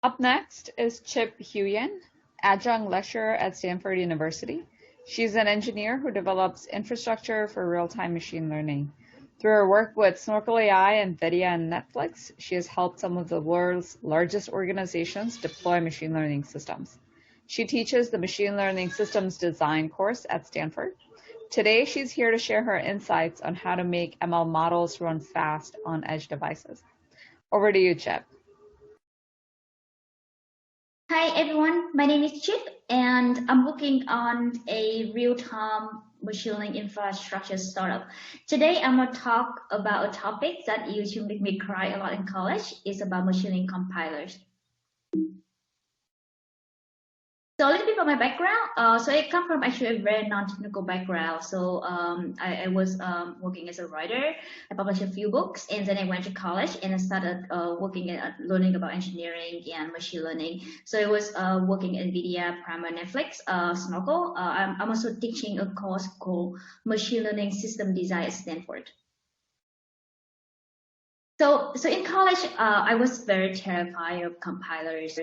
Up next is Chip Huyen, adjunct lecturer at Stanford University. She's an engineer who develops infrastructure for real-time machine learning. Through her work with Snorkel AI, NVIDIA, and Netflix, she has helped some of the world's largest organizations deploy machine learning systems. She teaches the Machine Learning Systems Design course at Stanford. Today, she's here to share her insights on how to make ML models run fast on edge devices. Over to you, Chip. Hi everyone, my name is Chip and I'm working on a real-time machine learning infrastructure startup. Today I'm going to talk about a topic that used to make me cry a lot in college. It's about machine learning compilers. So a little bit about my background. So I come from actually a very non-technical background. So I was working as a writer. I published a few books, and then I went to college and I started working at learning about engineering and machine learning. So I was working at NVIDIA, Prima, Netflix, Snorkel. I'm also teaching a course called Machine Learning System Design at Stanford. So in college, I was very terrified of compilers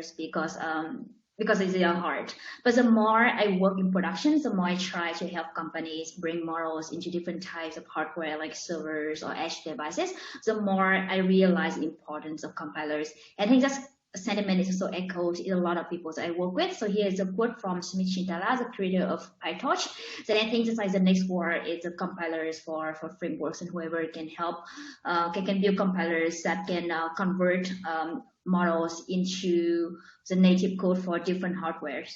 because it's hard. But the more I work in production, the more I try to help companies bring models into different types of hardware like servers or edge devices, the more I realize the importance of compilers. And I think that's sentiment is also echoed in a lot of people that I work with. So here is a quote from Sumit Shintala, the creator of PyTorch. Then I think it's like the next word is the compilers for frameworks, and whoever can help can build compilers that can convert models into the native code for different hardwares.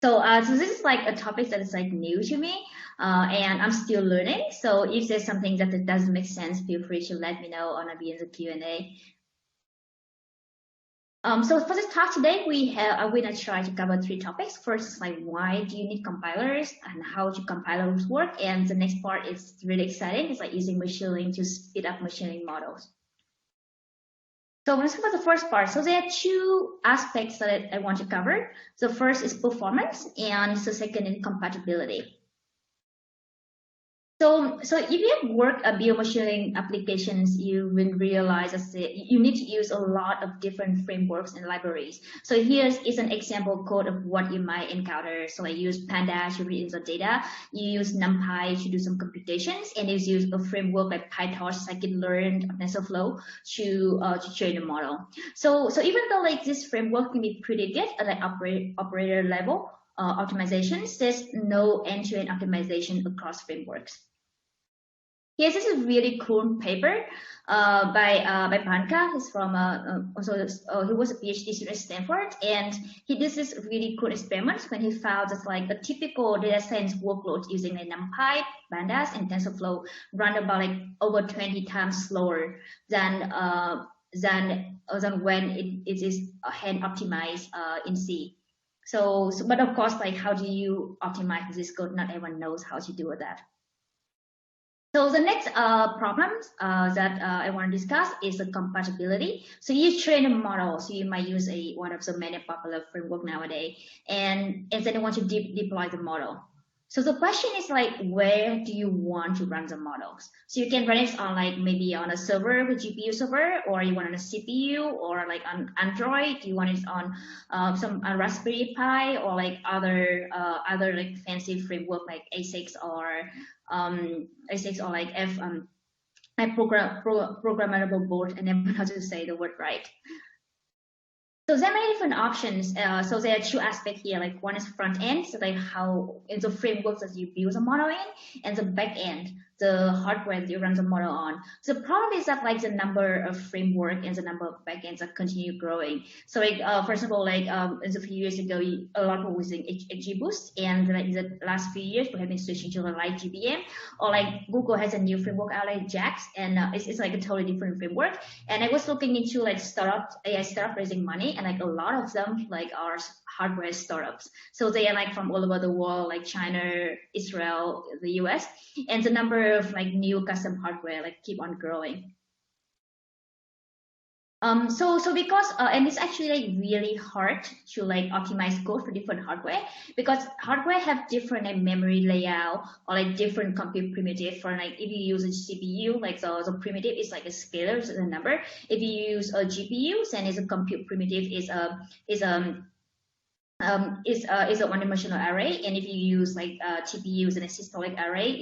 So this is like a topic that is like new to me, and I'm still learning. So if there's something that doesn't make sense, feel free to let me know on the end of the Q&A. So for this talk today, I'm going to try to cover three topics. First is like why do you need compilers and how do compilers work, and the next part is really exciting. It's like using machine learning to speed up machine learning models. So let's talk about the first part. So there are two aspects that I want to cover. So first is performance, and the second is compatibility. So if you work at biomachining applications, you will realize that you need to use a lot of different frameworks and libraries. So here is an example code of what you might encounter. So I use Panda to read in the data. You use NumPy to do some computations, and you use a framework like PyTorch, scikit-learn, TensorFlow to train the model. So even though like this framework can be pretty good at like operator level optimizations, there's no end-to-end optimization across frameworks. Yes, this is a really cool paper by Panka. He's from he was a PhD student at Stanford, and he did this really cool experiment when he found that like a typical data science workload using a NumPy, Pandas, and TensorFlow run about like over 20 times slower than when it is hand optimized in C. So, but of course, like how do you optimize this code? Not everyone knows how to do that. So the next problem that I want to discuss is the compatibility. So you train a model, so you might use one of the many popular framework nowadays, and then you want to deploy the model. So the question is like, where do you want to run the models? So you can run it on like maybe on a server with GPU server, or you want it on a CPU, or like on Android. You want it on some Raspberry Pi, or like other like fancy framework like A6 or like programmable board. I never know how to say the word right. So there are many different options. So there are two aspects here. Like one is front end, so like how is the framework that you build a model in, and the back end, the hardware that you run the model on. So the problem is that like the number of framework and the number of backends are continue growing. So like first of all, like a few years ago, a lot of people using XGBoost, and like in the last few years, we have been switching to the light GBM, or like Google has a new framework out like JAX, and it's like a totally different framework. And I was looking into like AI startup raising money, and like a lot of them like are hardware startups. So they are like from all over the world, like China, Israel, the US, and the number of like new custom hardware like keep on growing. So because and it's actually like really hard to like optimize code for different hardware, because hardware have different like memory layout or like different compute primitive. For like if you use a CPU, like the primitive is like a scalar, so the number. If you use a GPU, then it's a compute primitive is is a one-dimensional array, and if you use like TPUs and a systolic array,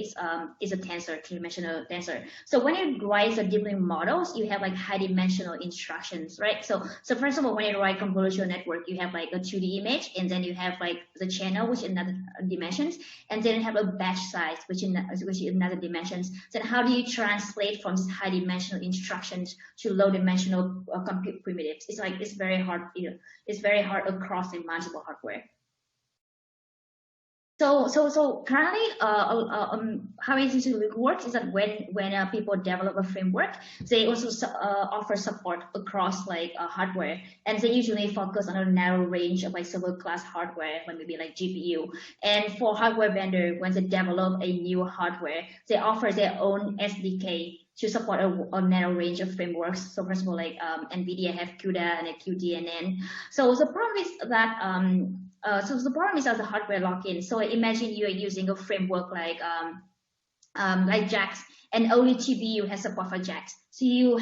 is a tensor, three-dimensional tensor. So when you write the deep learning models, you have like high-dimensional instructions, right? So first of all, when you write convolutional network, you have like a 2D image, and then you have like the channel, which is another dimensions, and then you have a batch size, which is another dimensions. Then how do you translate from these high-dimensional instructions to low-dimensional compute primitives? It's very hard, it's very hard across the multiple hardware. So currently, how it usually works is that when people develop a framework, they also offer support across like hardware, and they usually focus on a narrow range of like server class hardware, like maybe like GPU. And for hardware vendor, when they develop a new hardware, they offer their own SDK to support a narrow range of frameworks. So first of all, like NVIDIA have CUDA and a QDNN. So the problem is that the problem is the hardware lock-in. So imagine you are using a framework like JAX, and only TPU has support for JAX. So you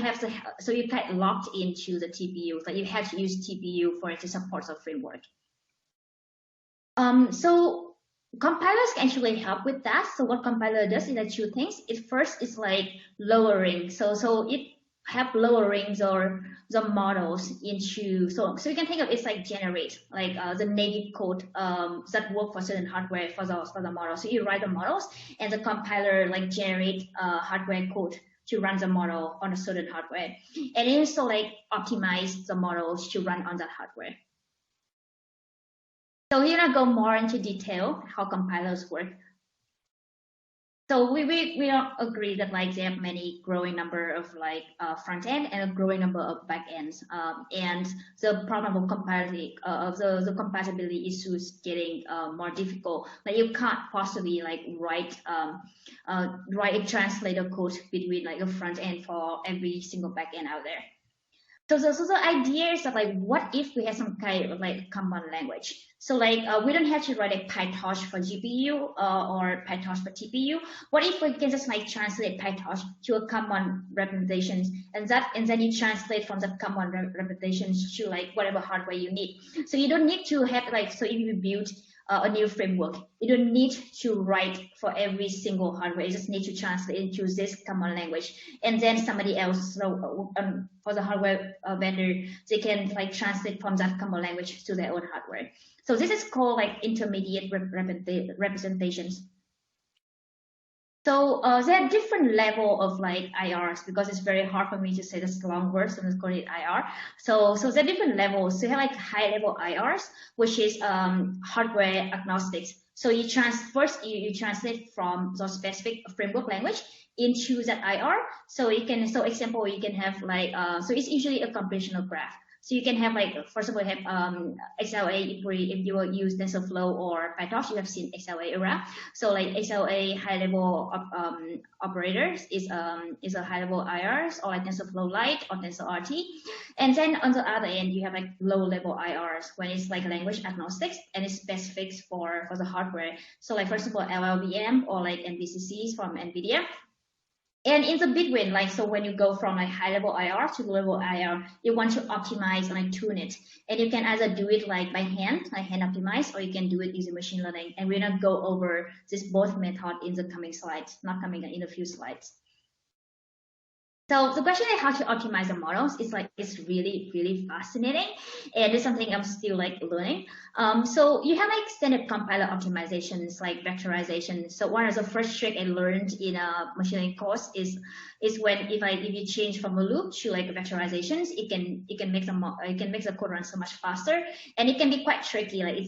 get locked into the TPU. Like you have to use TPU for it to support the framework. So compilers can actually help with that. So what compiler does is like two things. It first is like lowering. So it help lowering the models into, so you can think of it's like generate like the native code that work for certain hardware for the model. So you write the models, and the compiler like generate hardware code to run the model on a certain hardware, and it also like optimize the models to run on that hardware. So we're gonna go more into detail how compilers work. So we all agree that like they have many growing number of like front end and a growing number of back ends, and the problem of compatibility the compatibility issues getting more difficult. Like you can't possibly like write a translator code between like a front end for every single back end out there. So the idea is that like, what if we have some kind of like common language? So like we don't have to write a PyTorch for GPU or PyTorch for TPU. What if we can just like translate PyTorch to a common representations, and then you translate from that common representations to like whatever hardware you need. So you don't need to have like, so if you build a new framework, you don't need to write for every single hardware. You just need to translate into this common language, and then somebody else, so for the hardware vendor, they can like translate from that common language to their own hardware. So this is called like intermediate representations. So there are different level of like IRs, because it's very hard for me to say this long word, so let's call it IR. So there are different levels. So you have like high level IRs, which is hardware agnostics. So you translate from the specific framework language into that IR. So example, you can have like so it's usually a computational graph. So you can have like, first of all, have XLA, if you will use TensorFlow or PyTorch, you have seen XLA era. So like XLA high level operators is a high level IRs, or like TensorFlow Lite or TensorRT. And then on the other end, you have like low level IRs, when it's like language agnostics and it's specific for the hardware. So like, first of all, LLVM or like MVCCs from NVIDIA. And in the between, like, so when you go from like high level IR to low level IR, you want to optimize and like tune it. And you can either do it like by hand, like hand optimize, or you can do it using machine learning. And we're gonna go over this both method in the coming slides, not coming in a few slides. So the question is how to optimize the models is like, it's really, really fascinating. And it's something I'm still like learning. So you have like standard compiler optimizations like vectorization. So one of the first trick I learned in a machine learning course is when if you change from a loop to like vectorizations, it can make the code run so much faster, and it can be quite tricky. Like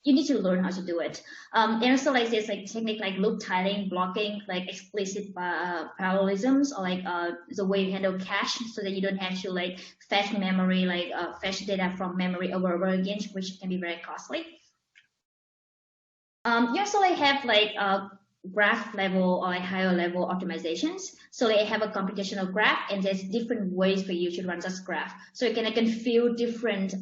you need to learn how to do it. And also like there's like technique like loop tiling, blocking, like explicit parallelisms, or like the way you handle cache, so that you don't have to like fetch memory, like fetch data from memory over and over again, which can be very costly. You also like have like graph level or like higher level optimizations. So they have a computational graph, and there's different ways for you to run this graph. So you can fill different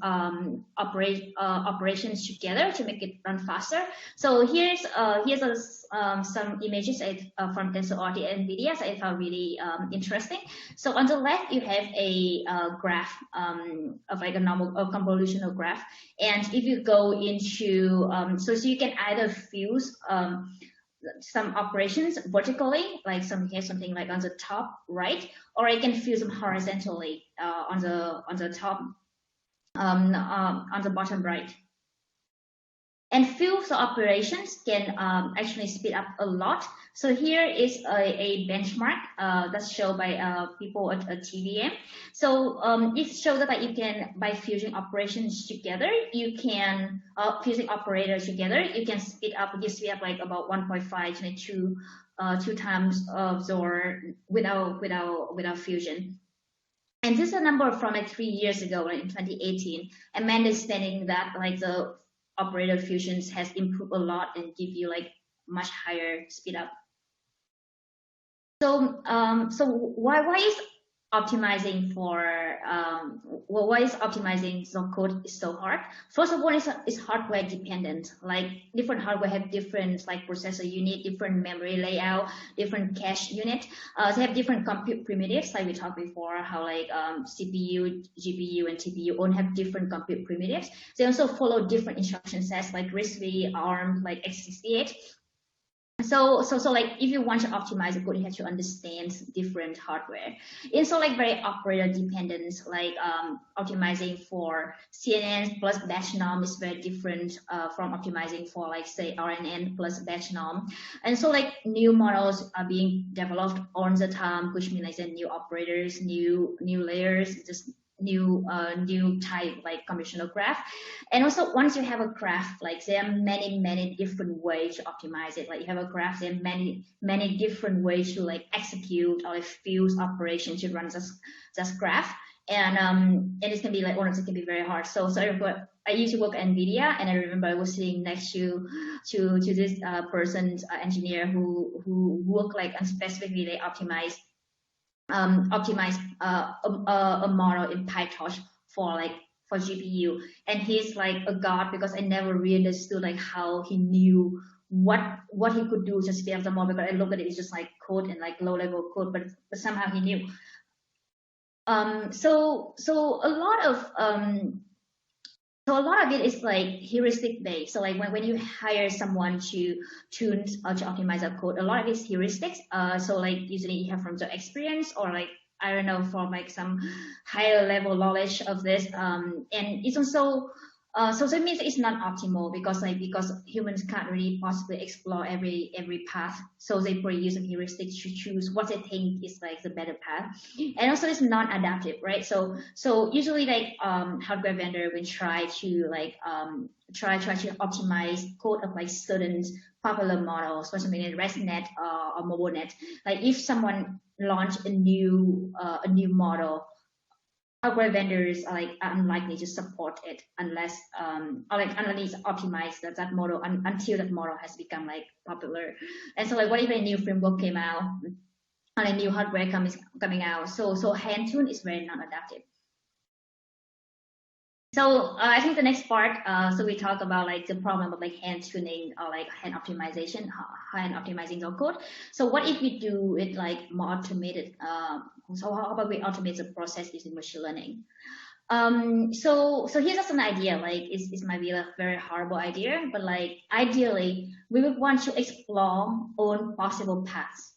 operations together to make it run faster. So here's some images from TensorRT and NVIDIA, so I found really interesting. So on the left, you have a graph of like a convolutional graph, and if you go into so you can either fuse some operations vertically, like something like on the top right, or I can fuse them horizontally on the top on the bottom right. And fuse operations can actually speed up a lot. So here is a benchmark that's shown by people at TBM. So it shows that you can, by fusing operations together, you can fusing operators together, you can speed up like about 1.5 to 2 times or without fusion. And this is a number from like 3 years ago, right, in 2018. And my understanding that like the operator fusions has improved a lot and give you like much higher speed up. So why is optimizing for why is optimizing the code is so hard? First of all, it's hardware dependent. Like different hardware have different like processor unit, different memory layout, different cache unit. They have different compute primitives, like we talked before, how like CPU, GPU, and TPU all have different compute primitives. They also follow different instruction sets, like RISC-V, ARM, like x68. So like if you want to optimize a code, you have to understand different hardware. It's also like very operator dependent, like optimizing for CNN plus batch norm is very different from optimizing for like say RNN plus batch norm. And so like new models are being developed all the time, which means like the new operators, new layers, just new type like convolutional graph. And also once you have a graph, like there are many different ways to optimize it. Like you have a graph, there are many different ways to like execute or like fuse operations to run this graph. And it can be like honestly, it can be very hard. So I used to work at NVIDIA, and I remember I was sitting next to this person's engineer who worked like and specifically they optimize a model in PyTorch for GPU, and he's like a god because I never really understood like how he knew what he could do to speed up the model, because I look at it, it's just like code and like low level code, but somehow he knew. So a lot of it is like heuristic based. So like when you hire someone to tune or to optimize a code, a lot of it is heuristics. So like usually you have from the experience or like I don't know, from like some higher level knowledge of this. And it's also so it means it's not optimal because humans can't really possibly explore every path. So they probably use a heuristic to choose what they think is like the better path. And also it's non-adaptive, right? So usually like hardware vendor will try to like try to optimize code of like certain popular models, for example, in ResNet or MobileNet. Like if someone launch a new model, hardware vendors are like unlikely to support it unless it's optimized that model until that model has become like popular. And so like what if a new framework came out and a new hardware coming out? So Handtune is very non-adaptive. So I think the next part, so we talk about like the problem of like hand tuning or like hand optimization, hand optimizing your code. So what if we do it like more automated? So how about we automate the process using machine learning? So here's just an idea. Like it might be a very horrible idea, but like ideally we would want to explore all possible paths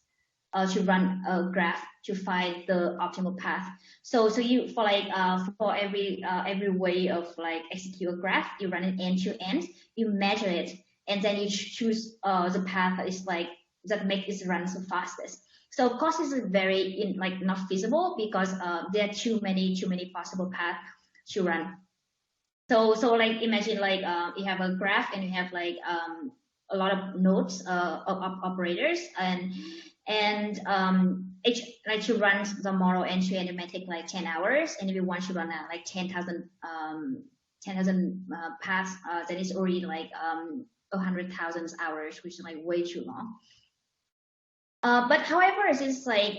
to run a graph to find the optimal path. So you for every way of like execute a graph, you run it end to end, you measure it, and then you choose the path that is like that makes it run the fastest. So of course this is very not feasible because there are too many possible paths to run. So like imagine like you have a graph and you have like a lot of nodes of operators, and each like to run the model end to end, it might take like 10 hours, and if you want to run like 10,000 paths, then it's already like 100,000 hours, which is like way too long. But however, it's just like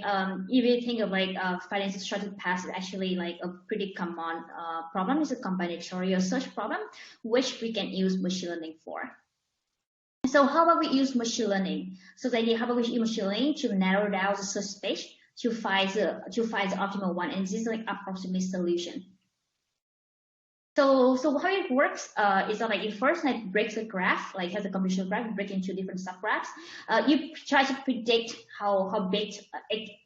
if you think of like financial structured paths, is actually like a pretty common problem. It's a combinatorial search problem, which we can use machine learning for. So how about we use machine learning? So the idea, how about we use machine learning to narrow down the search space to find the optimal one, and this is like approximate solution. So how it works is that like you first like break the graph, like has a computational graph, break into different subgraphs. You try to predict how big,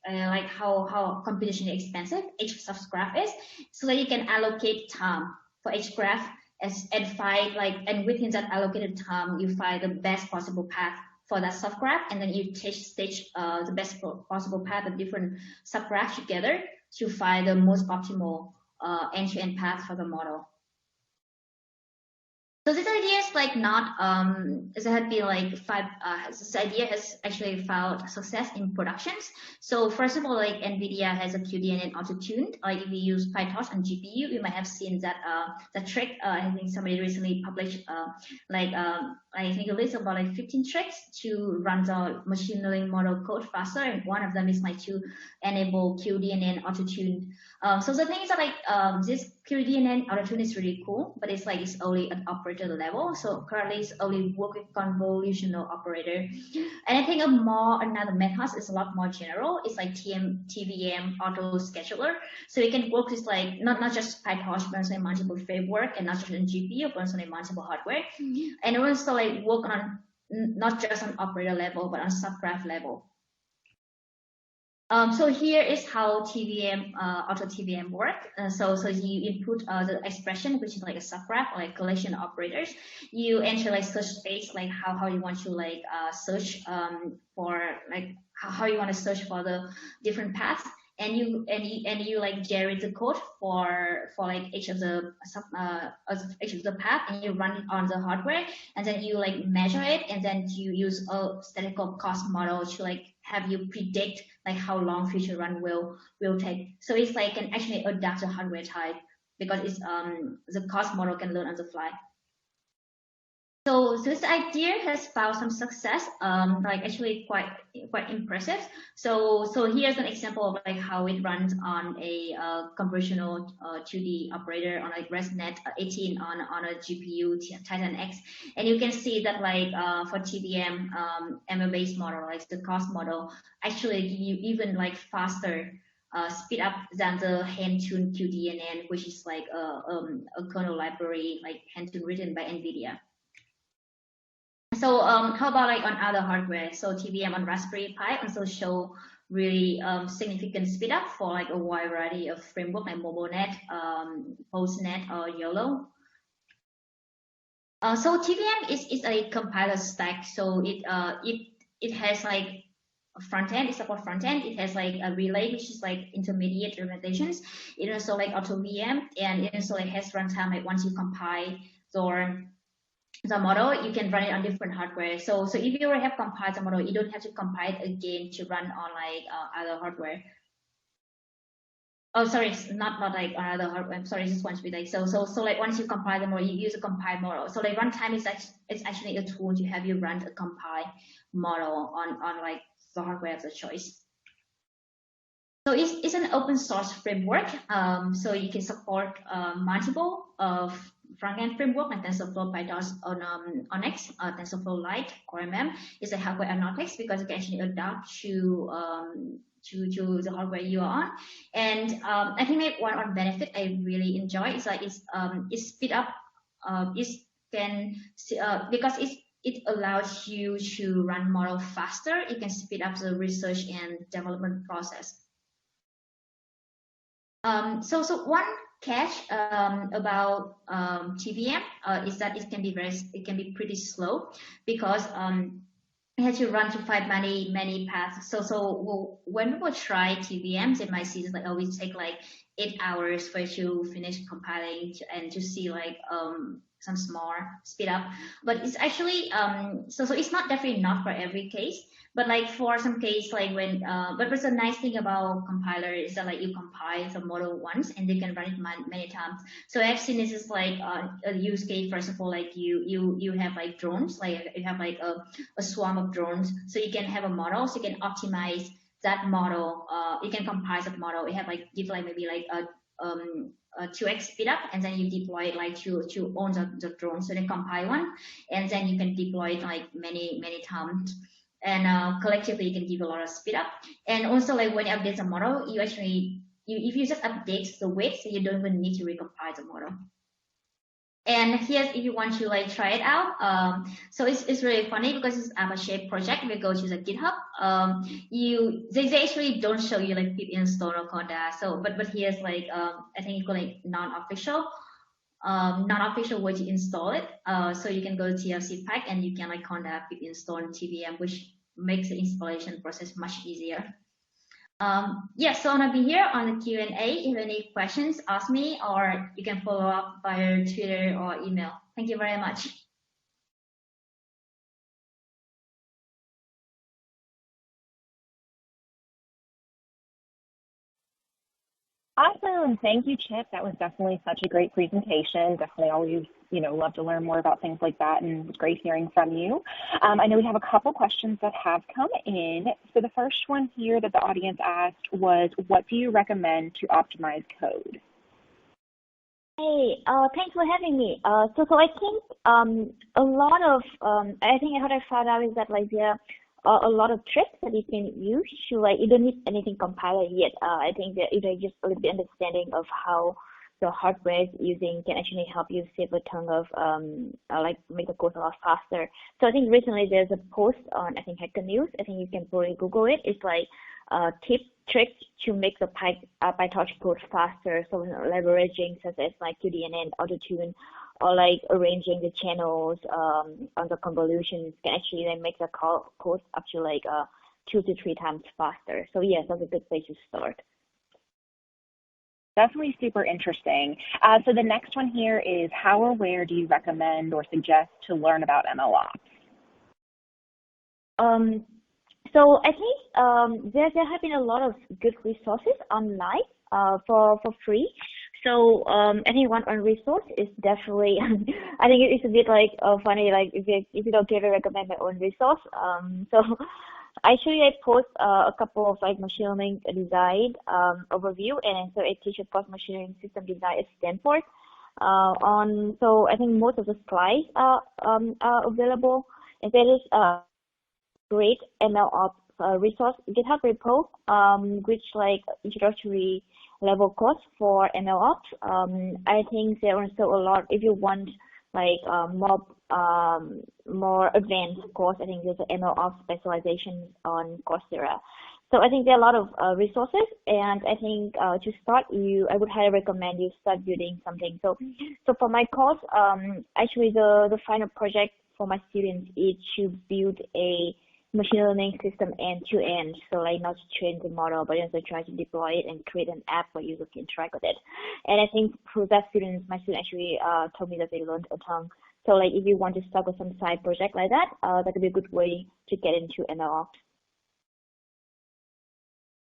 like how computationally expensive each subgraph is, so that you can allocate time for each graph and find like, and within that allocated time, you find the best possible path for that subgraph, and then you stitch the best possible path of different subgraphs together to find the most optimal end-to-end path for the model. So this idea is like not, it had been like this idea has actually found success in productions. So first of all, like NVIDIA has a QDNN auto-tuned. Like if you use PyTorch on GPU, you might have seen that the trick. I think somebody recently published I think a list of about like 15 tricks to run the machine learning model code faster, and one of them is like to enable QDNN auto-tuned. So the thing is that like this QDNN auto-tune is really cool, but it's like it's only at operator level. So currently it's only work with convolutional operator. And I think another method is a lot more general. It's like TBM auto scheduler. So you can work with like not just PyTorch, but also multiple framework, and not just on GPU, but also multiple hardware. And also like work on not just on operator level, but on subgraph level. So here is how TBM, auto TBM work. So you input the expression, which is like a subgraph or like collection of operators. You enter like search space, like how you want to like search for like how you want to search for the different paths. And you like generate the code for like each of the path, and you run it on the hardware, and then you like measure it, and then you use a statistical cost model to like have you predict like how long future run will take. So it's like can actually adapt the hardware type, because it's the cost model can learn on the fly. So this idea has found some success, like actually quite impressive. So here's an example of like how it runs on a convolutional 2D operator on like ResNet 18 on a GPU Titan X, and you can see that like for TBM ML-based model, like the cost model, actually give you even like faster speed up than the hand-tuned QDNN, which is like a kernel library like hand-tuned written by NVIDIA. So how about like on other hardware? So TBM on Raspberry Pi also show really significant speed up for like a wide variety of framework like MobileNet, PostNet, or YOLO. So TBM is a compiler stack. So it has like a front end, it supports front end. It has like a relay, which is like intermediate implementations. It also like auto VM, and it also like has runtime. Like once you compile the model, you can run it on different hardware. So if you already have compiled the model, you don't have to compile it again to run on like other hardware. Oh, sorry, not like other hardware. I'm sorry, just want to be like so like once you compile the model, you use a compiled model. So like runtime is it's actually a tool to have you run a compiled model on like the hardware of the choice. So it's an open source framework. So you can support multiple of front-end framework like TensorFlow, PyTorch on X, TensorFlow Lite, CoreMM is a hardware agnostic, because you can actually adapt to the hardware you are on. And I think like one benefit I really enjoy is like it speed up. Because it allows you to run model faster. It can speed up the research and development process. So one catch about TBM is that it can be pretty slow, because it has to run to find many paths. So when people try TBMs, they might see that like we take like 8 hours for it to finish compiling and to see like some small speed up. But it's actually so it's not definitely not for every case. But like for some case, like when, but what's the nice thing about compiler is that like you compile the model once and they can run it many times. So I've seen this is like a use case. First of all, like you have like drones, like you have like a swarm of drones, so you can have a model, so you can optimize that model. You can compile that model. You have like give like maybe like a 2x speed up, and then you deploy it like to own the drone. So they compile one, and then you can deploy it like many times. And collectively you can give a lot of speed up. And also like when you update the model, you actually if you just update the weight, so you don't even need to recompile the model. And here's if you want to like try it out. So it's really funny because it's a shape project. We go to the GitHub. They actually don't show you like pip install or conda. So but here's like I think it's called like non-official way to install it. So you can go to TLC pack and you can like conda pip install TBM, which makes the installation process much easier. So I'm gonna be here on the Q&A. If you have any questions, ask me, or you can follow up via Twitter or email. Thank you very much. Awesome. Thank you, Chip. That was definitely such a great presentation. Definitely always, love to learn more about things like that, and it was great hearing from you. I know we have a couple questions that have come in. So the first one here that the audience asked was, what do you recommend to optimize code? Hey, thanks for having me. So I think a lot of I think what I found out is that like there are a lot of tricks that you can use to like you don't need anything compiler yet. I think that just a little bit understanding of how the hardware is using can actually help you save a ton of like make the code a lot faster. So I think recently there's a post on I think Hacker News. I think you can probably Google it. It's like tricks to make the PyTorch code faster. So leveraging such as like QDNN, AutoTune, or like arranging the channels on the convolutions can actually then make the code up to like 2 to 3 times faster. So yes, that's a good place to start. Definitely super interesting. So the next one here is, how or where do you recommend or suggest to learn about MLOps? So I think there have been a lot of good resources online for free. So I think one resource is definitely I think it's a bit like funny, like if you don't care to recommend my own resource. So actually I post a couple of like machine learning design overview, and so I teach a post machine learning system design at Stanford. So I think most of the slides are available, and there is great MLOps resource GitHub repo, which like introductory level course for MLOps. I think there are still a lot. If you want like more advanced course, I think there's an MLOps specialization on Coursera. So I think there are a lot of resources, and I think to start, I would highly recommend you start building something. So for my course, actually the final project for my students is to build a machine learning system end-to-end. So like not to train the model, but also try to deploy it and create an app where users can interact with it. And I think for that my students actually told me that they learned a ton. So like if you want to start with some side project like that, that could be a good way to get into MLOps.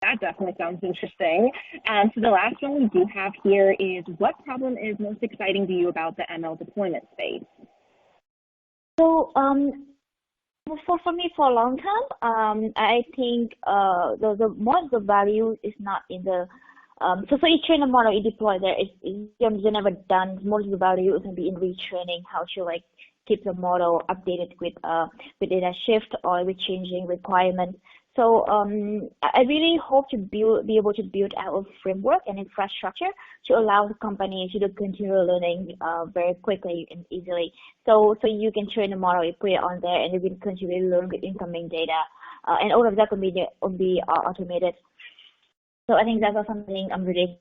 That definitely sounds interesting. And so the last one we do have here is, what problem is most exciting to you about the ML deployment space? So for me, for a long time, I think the most of the value is not in the so you train a model, you deploy there. You're never done. Most of the value is going to be in retraining, how to like keep the model updated with data shift or with changing requirements. So I really hope to be able to build out a framework and infrastructure to allow the company to do continual learning very quickly and easily. So you can train a model, you put it on there, and you can continually learn with incoming data, and all of that can be automated. So I think that's something I'm really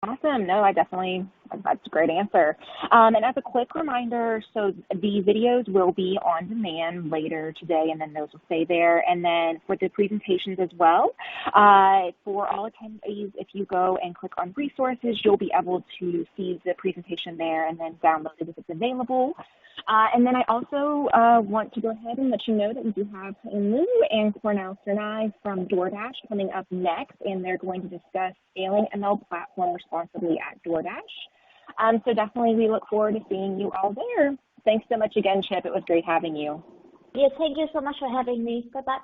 awesome. No, I definitely That's a great answer. And as a quick reminder, so the videos will be on demand later today, and then those will stay there. And then for the presentations as well, for all attendees, if you go and click on resources, you'll be able to see the presentation there and then download it if it's available. And then I also want to go ahead and let you know that we do have Lou and Cornell Sinai from DoorDash coming up next, and they're going to discuss scaling ML platform responsibly at DoorDash. So definitely we look forward to seeing you all there. Thanks so much again, Chip. It was great having you. Yes, thank you so much for having me. Bye-bye.